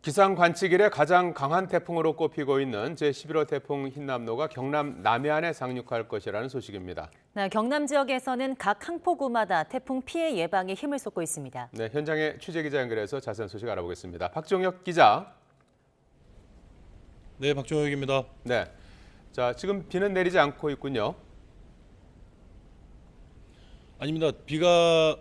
기상 관측 이래 가장 강한 태풍으로 꼽히고 있는 제11호 태풍 흰남노가 경남 남해안에 상륙할 것이라는 소식입니다. 네, 경남 지역에서는 각 항포구마다 태풍 피해 예방에 힘을 쏟고 있습니다. 네, 현장에 취재기자 연결해서 자세한 소식 알아보겠습니다. 박종혁 기자. 네, 박종혁입니다. 네, 자 지금 비는 내리지 않고 있군요. 아닙니다. 비가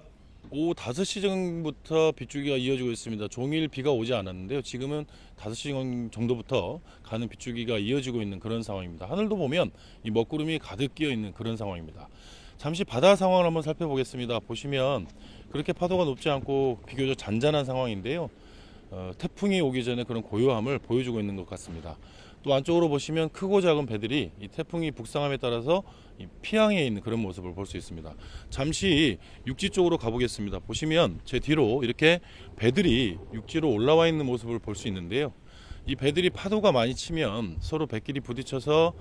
오후 5시 전부터 빗줄기가 이어지고 있습니다. 종일 비가 오지 않았는데요. 지금은 5시 정도부터 가는 빗줄기가 이어지고 있는 그런 상황입니다. 하늘도 보면 이 먹구름이 가득 끼어 있는 그런 상황입니다. 잠시 바다 상황을 한번 살펴보겠습니다. 보시면 그렇게 파도가 높지 않고 비교적 잔잔한 상황인데요. 태풍이 오기 전에 그런 고요함을 보여주고 있는 것 같습니다. 또 안쪽으로 보시면 크고 작은 배들이 이 태풍이 북상함에 따라서 피항해 있는 그런 모습을 볼 수 있습니다. 잠시 육지 쪽으로 가보겠습니다. 보시면 제 뒤로 이렇게 배들이 육지로 올라와 있는 모습을 볼 수 있는데요. 이 배들이 파도가 많이 치면 서로 배끼리 부딪혀서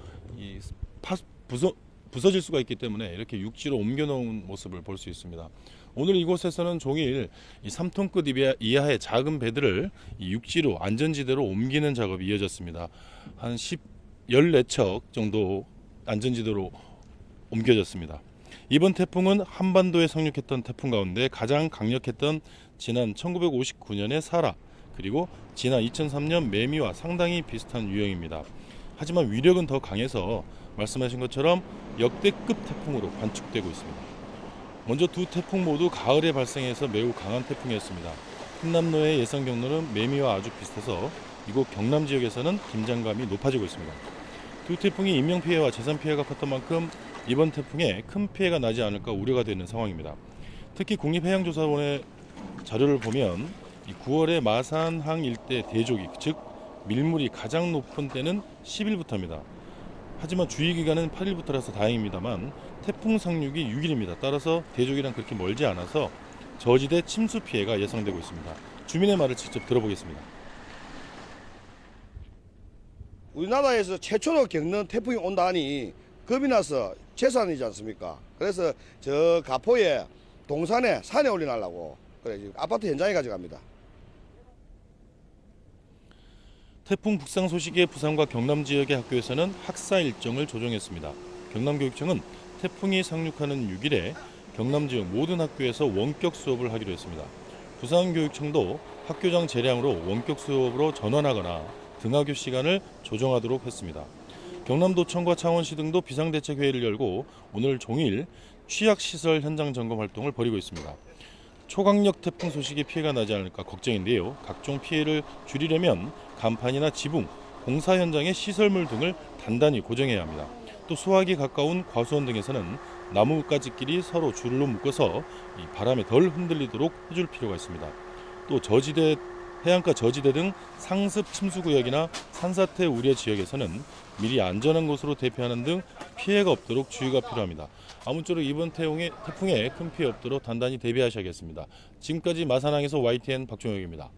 부서질 수가 있기 때문에 이렇게 육지로 옮겨놓은 모습을 볼 수 있습니다. 오늘 이곳에서는 종일 이 3톤급 이하의 작은 배들을 이 육지로 안전지대로 옮기는 작업이 이어졌습니다. 한 14척 정도 안전지대로 옮겨졌습니다. 이번 태풍은 한반도에 상륙했던 태풍 가운데 가장 강력했던 지난 1959년의 사라, 그리고 지난 2003년 매미와 상당히 비슷한 유형입니다. 하지만 위력은 더 강해서 말씀하신 것처럼 역대급 태풍으로 관측되고 있습니다. 먼저 두 태풍 모두 가을에 발생해서 매우 강한 태풍이었습니다. 흰남노의 예상 경로는 매미와 아주 비슷해서 이곳 경남 지역에서는 긴장감이 높아지고 있습니다. 두 태풍이 인명피해와 재산피해가 컸던 만큼 이번 태풍에 큰 피해가 나지 않을까 우려가 되는 상황입니다. 특히 국립해양조사원의 자료를 보면 9월에 마산항 일대 대조기, 즉 밀물이 가장 높은 때는 10일부터입니다. 하지만 주의기간은 8일부터라서 다행입니다만 태풍 상륙이 6일입니다. 따라서 대조기랑 그렇게 멀지 않아서 저지대 침수 피해가 예상되고 있습니다. 주민의 말을 직접 들어보겠습니다. 우리나라에서 최초로 겪는 태풍이 온다니 겁이 나서 재산이지 않습니까? 그래서 저 가포에 동산에 산에 올려놓으려고 그래 지금 아파트 현장에 가져갑니다. 태풍 북상 소식에 부산과 경남 지역의 학교에서는 학사 일정을 조정했습니다. 경남교육청은 태풍이 상륙하는 6일에 경남 지역 모든 학교에서 원격 수업을 하기로 했습니다. 부산교육청도 학교장 재량으로 원격 수업으로 전환하거나 등하교 시간을 조정하도록 했습니다. 경남도청과 창원시 등도 비상대책회의를 열고 오늘 종일 취약시설 현장 점검 활동을 벌이고 있습니다. 초강력 태풍 소식에 피해가 나지 않을까 걱정인데요. 각종 피해를 줄이려면 간판이나 지붕, 공사 현장의 시설물 등을 단단히 고정해야 합니다. 또 수확이 가까운 과수원 등에서는 나무가지끼리 서로 줄로 묶어서 이 바람에 덜 흔들리도록 해줄 필요가 있습니다. 또 저지대, 해안가 저지대 등 상습 침수구역이나 산사태 우려 지역에서는 미리 안전한 곳으로 대피하는 등 피해가 없도록 주의가 필요합니다. 아무쪼록 이번 태풍에 큰 피해 없도록 단단히 대비하셔야겠습니다. 지금까지 마산항에서 YTN 박종혁입니다.